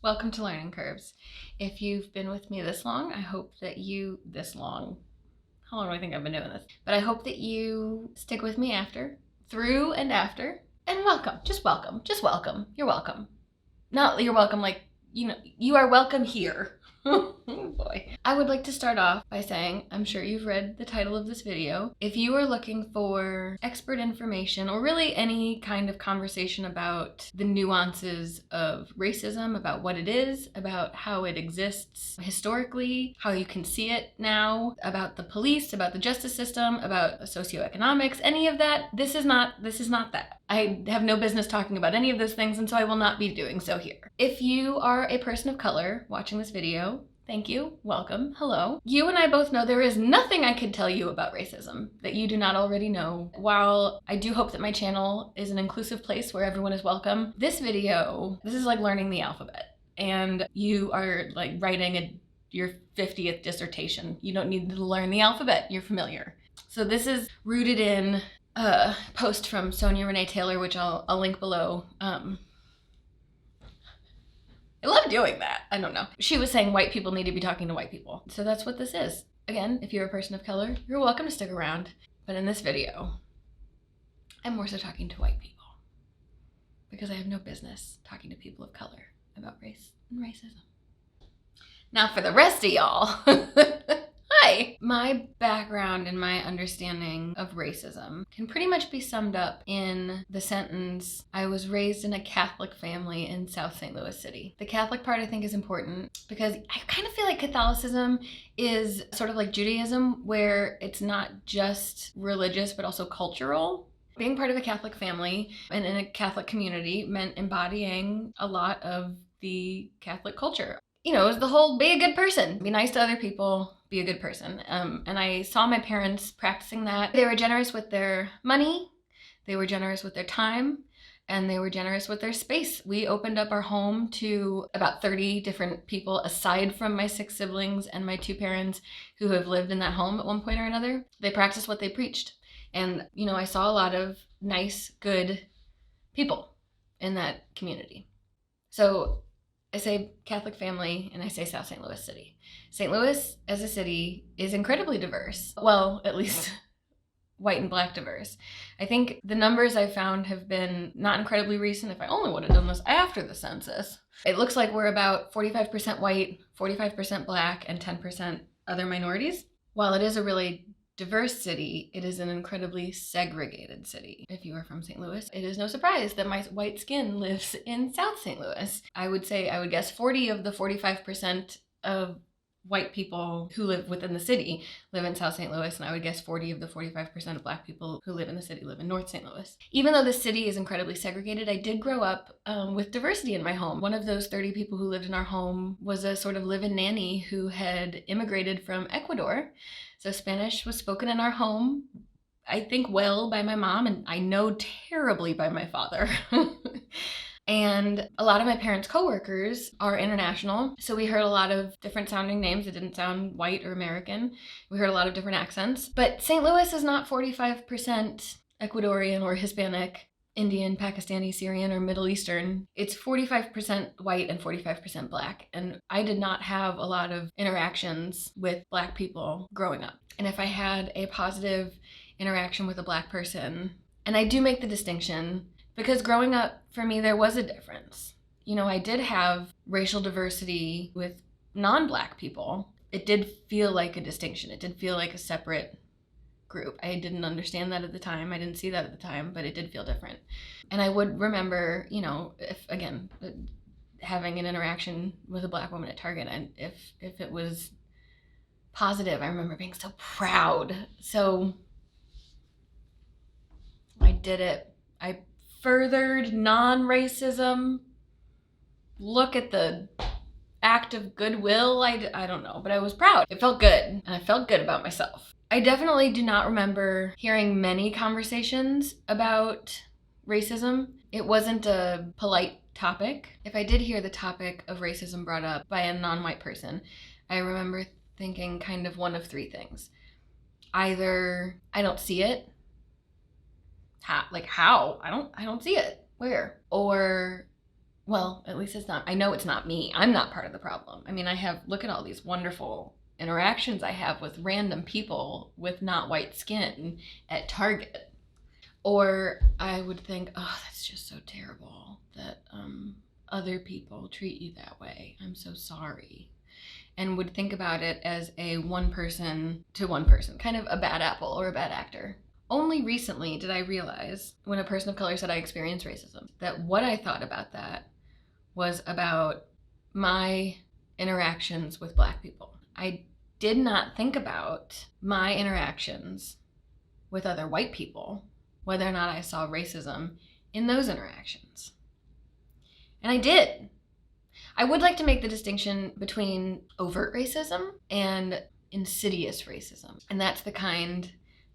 Welcome to Learning Curves. If you've been with me this long, I hope that how long do I think I've been doing this? But I hope that you stick with me through and after, and welcome, just welcome, you're welcome. Not you're welcome like, you are welcome here. Oh boy. I would like to start off by saying, I'm sure you've read the title of this video. If you are looking for expert information or really any kind of conversation about the nuances of racism, about what it is, about how it exists historically, how you can see it now, about the police, about the justice system, about socioeconomics, any of that, this is not that. I have no business talking about any of those things, and so I will not be doing so here. If you are a person of color watching this video, thank you, welcome, hello. You and I both know there is nothing I could tell you about racism that you do not already know. While I do hope that my channel is an inclusive place where everyone is welcome, this is like learning the alphabet, and you are like writing your 50th dissertation. You don't need to learn the alphabet, you're familiar. So this is rooted in a post from Sonia Renee Taylor, which I'll link below. I love doing that. I don't know. She was saying white people need to be talking to white people. So that's what this is. Again, if you're a person of color, you're welcome to stick around. But in this video, I'm more so talking to white people because I have no business talking to people of color about race and racism. Now for the rest of y'all. Hi! My background and my understanding of racism can pretty much be summed up in the sentence, I was raised in a Catholic family in South St. Louis City. The Catholic part I think is important because I kind of feel like Catholicism is sort of like Judaism, where it's not just religious but also cultural. Being part of a Catholic family and in a Catholic community meant embodying a lot of the Catholic culture. You know, it was the whole be a good person, be nice to other people, be a good person. And I saw my parents practicing that. They were generous with their money, they were generous with their time, and they were generous with their space. We opened up our home to about 30 different people, aside from my 6 siblings and my 2 parents who have lived in that home at one point or another. They practiced what they preached. And, you know, I saw a lot of nice, good people in that community. So I say Catholic family and I say South St. Louis City. St. Louis as a city is incredibly diverse. Well, at least white and black diverse. I think the numbers I found have been not incredibly recent. If I only would have done this after the census. It looks like we're about 45% white, 45% black, and 10% other minorities. While it is a really diverse city, it is an incredibly segregated city. If you are from St. Louis, it is no surprise that my white skin lives in South St. Louis. I would guess 40 of the 45% of white people who live within the city live in South St. Louis, and I would guess 40 of the 45% of black people who live in the city live in North St. Louis. Even though the city is incredibly segregated, I did grow up with diversity in my home. One of those 30 people who lived in our home was a sort of live-in nanny who had immigrated from Ecuador. So Spanish was spoken in our home, I think well by my mom, and I know terribly by my father. And a lot of my parents' coworkers are international, so we heard a lot of different sounding names that didn't sound white or American. We heard a lot of different accents. But St. Louis is not 45% Ecuadorian or Hispanic, Indian, Pakistani, Syrian, or Middle Eastern. It's 45% white and 45% black. And I did not have a lot of interactions with black people growing up. And if I had a positive interaction with a black person, and I do make the distinction, because growing up, for me, there was a difference. You know, I did have racial diversity with non-black people. It did feel like a distinction. It did feel like a separate group. I didn't understand that at the time. I didn't see that at the time, but it did feel different. And I would remember, you know, if, again, having an interaction with a black woman at Target, and if it was positive, I remember being so proud. So I did it. I furthered non-racism. Look at the act of goodwill. I don't know, but I was proud. It felt good, and I felt good about myself. I definitely do not remember hearing many conversations about racism. It wasn't a polite topic. If I did hear the topic of racism brought up by a non-white person, I remember thinking kind of one of 3 things. Either I don't see it. How? I don't see it. Where? Or Well, at least it's not, I know it's not me. I'm not part of the problem. I mean, look at all these wonderful interactions I have with random people with not white skin at Target. Or I would think, oh, that's just so terrible that other people treat you that way. I'm so sorry. And would think about it as a one person to one person, kind of a bad apple or a bad actor. Only recently did I realize, when a person of color said I experienced racism, that what I thought about that was about my interactions with Black people. I did not think about my interactions with other white people, whether or not I saw racism in those interactions. And I did. I would like to make the distinction between overt racism and insidious racism. And that's the kind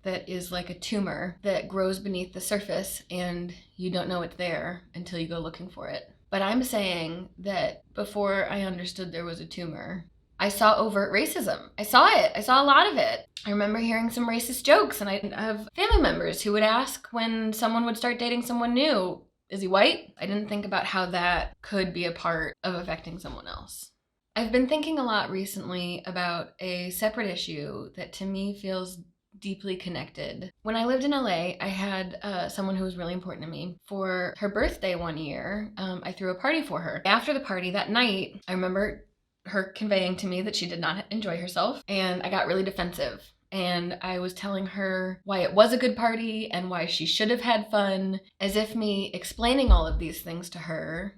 that is like a tumor that grows beneath the surface and you don't know it's there until you go looking for it. But I'm saying that before I understood there was a tumor, I saw overt racism. I saw it. I saw a lot of it. I remember hearing some racist jokes, and I have family members who would ask when someone would start dating someone new, is he white? I didn't think about how that could be a part of affecting someone else. I've been thinking a lot recently about a separate issue that to me feels deeply connected. When I lived in LA, I had someone who was really important to me. For her birthday one year, I threw a party for her. After the party that night, I remember her conveying to me that she did not enjoy herself, and I got really defensive. And I was telling her why it was a good party and why she should have had fun, as if me explaining all of these things to her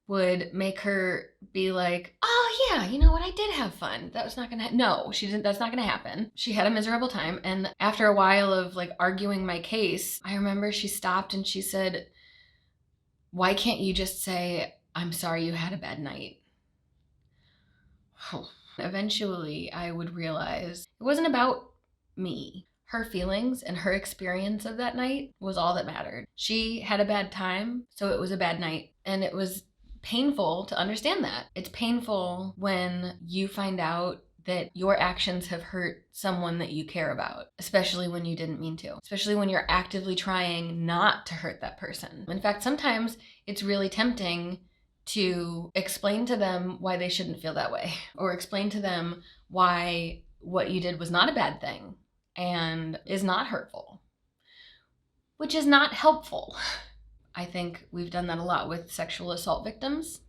would make her be like, oh yeah, you know what, I did have fun. That was not gonna, no, she didn't, that's not gonna happen. She had a miserable time. And after a while of like arguing my case, I remember she stopped and she said, why can't you just say, I'm sorry you had a bad night? Eventually, I would realize it wasn't about me. Her feelings and her experience of that night was all that mattered. She had a bad time, so it was a bad night. And it was painful to understand that. It's painful when you find out that your actions have hurt someone that you care about, especially when you didn't mean to, especially when you're actively trying not to hurt that person. In fact, sometimes it's really tempting to explain to them why they shouldn't feel that way, or explain to them why what you did was not a bad thing and is not hurtful, which is not helpful. I think we've done that a lot with sexual assault victims,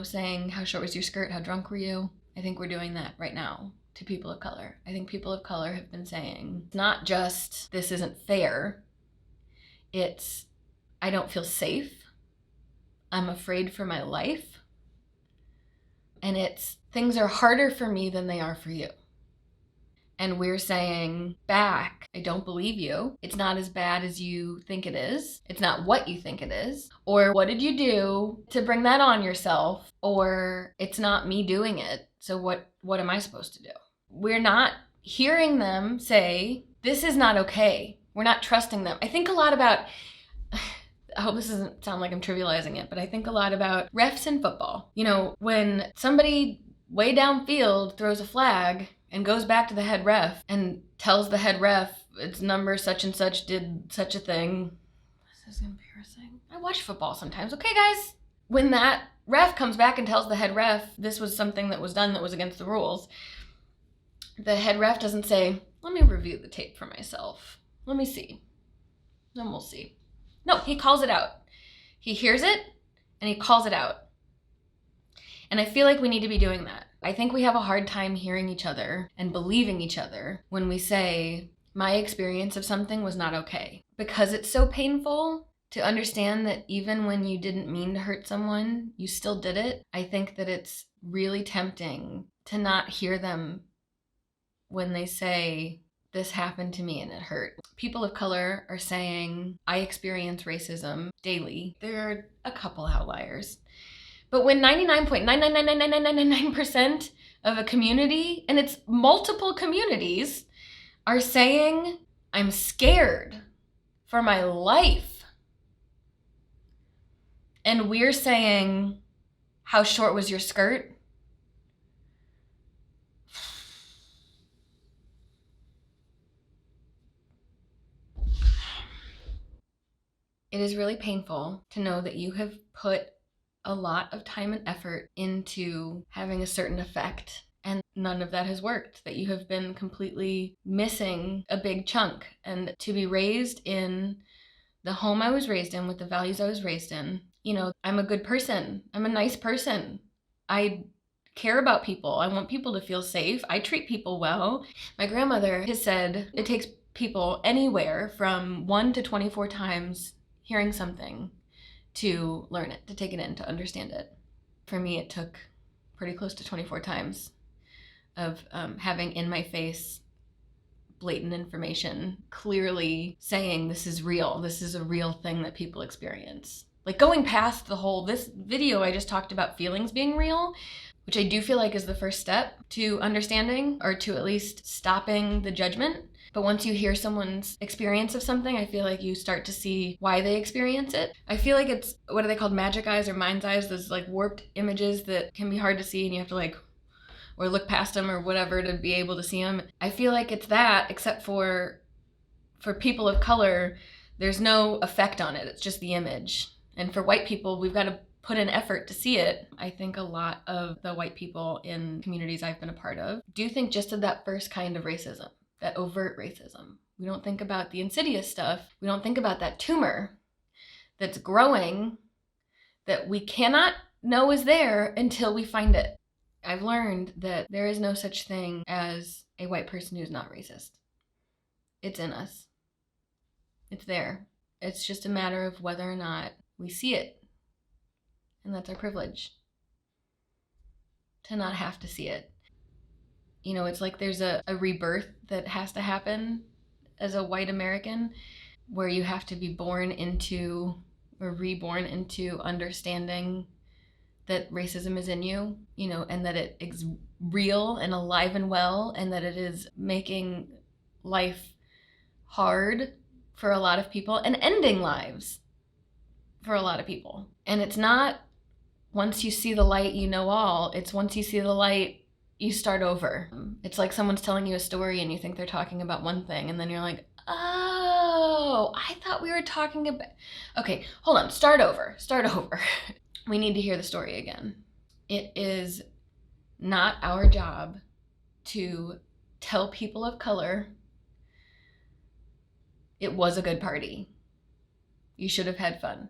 saying, how short was your skirt? How drunk were you? I think we're doing that right now to people of color. I think people of color have been saying, it's not just, this isn't fair. It's, I don't feel safe. I'm afraid for my life. And it's, things are harder for me than they are for you. And we're saying back, I don't believe you. It's not as bad as you think it is. It's not what you think it is. Or what did you do to bring that on yourself? Or it's not me doing it. So what am I supposed to do? We're not hearing them say, this is not okay. We're not trusting them. I think a lot about, I hope this doesn't sound like I'm trivializing it, but I think a lot about refs in football. When somebody way downfield throws a flag and goes back to the head ref and tells the head ref it's number such and such did such a thing. This is embarrassing. I watch football sometimes. Okay, guys? When that ref comes back and tells the head ref this was something that was done that was against the rules, the head ref doesn't say, let me review the tape for myself. Let me see. Then we'll see. No, he calls it out. He hears it and he calls it out. And I feel like we need to be doing that. I think we have a hard time hearing each other and believing each other when we say, my experience of something was not okay. Because it's so painful to understand that even when you didn't mean to hurt someone, you still did it. I think that it's really tempting to not hear them when they say, this happened to me and it hurt. People of color are saying, I experience racism daily. There are a couple outliers. But when 99.9999999% of a community, and it's multiple communities, are saying, I'm scared for my life, and we're saying, how short was your skirt? It is really painful to know that you have put a lot of time and effort into having a certain effect, and none of that has worked, that you have been completely missing a big chunk. And to be raised in the home I was raised in with the values I was raised in, you know, I'm a good person. I'm a nice person. I care about people. I want people to feel safe. I treat people well. My grandmother has said it takes people anywhere from 1 to 24 times hearing something to learn it, to take it in, to understand it. For me, it took pretty close to 24 times of having in my face blatant information, clearly saying this is real, this is a real thing that people experience. Like going past the whole, this video I just talked about feelings being real, which I do feel like is the first step to understanding, or to at least stopping the judgment. But once you hear someone's experience of something, I feel like you start to see why they experience it. I feel like it's, what are they called, magic eyes or mind's eyes, those like warped images that can be hard to see and you have to like, or look past them or whatever to be able to see them. I feel like it's that, except for people of color, there's no effect on it. It's just the image. And for white people, we've got to put in effort to see it. I think a lot of the white people in communities I've been a part of do think just of that first kind of racism, that overt racism. We don't think about the insidious stuff. We don't think about that tumor that's growing that we cannot know is there until we find it. I've learned that there is no such thing as a white person who's not racist. It's in us. It's there. It's just a matter of whether or not we see it. And that's our privilege, to not have to see it. You know, it's like there's a rebirth that has to happen as a white American, where you have to be born into, or reborn into, understanding that racism is in you, you know, and that it is real and alive and well, and that it is making life hard for a lot of people and ending lives for a lot of people. And it's not once you see the light, you know all. It's once you see the light, you start over. It's like someone's telling you a story and you think they're talking about one thing, and then you're like, oh, I thought we were talking about, okay, hold on, start over. We need to hear the story again. It is not our job to tell people of color it was a good party. You should have had fun.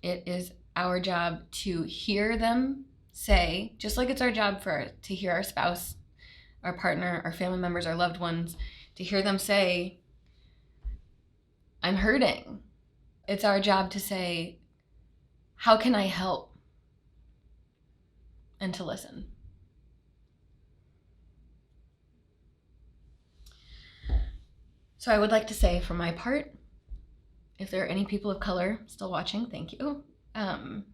It is our job to hear them say, just like it's our job to hear our spouse, our partner, our family members, our loved ones, to hear them say, I'm hurting. It's our job to say, how can I help? And to listen. So I would like to say, for my part, if there are any people of color still watching, thank you. I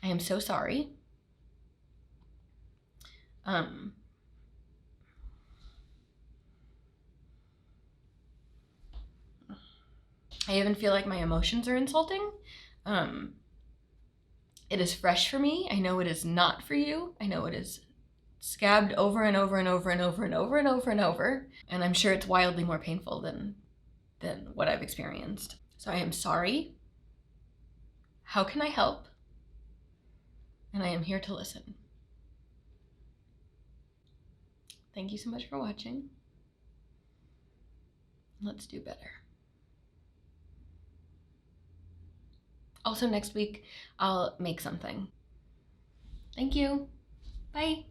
am so sorry. I even feel like my emotions are insulting. It is fresh for me. I know it is not for you. I know it is scabbed over and over and over and over and over and over and over. And I'm sure it's wildly more painful than what I've experienced. So I am sorry. How can I help? And I am here to listen. Thank you so much for watching. Let's do better. Also, next week, I'll make something. Thank you. Bye.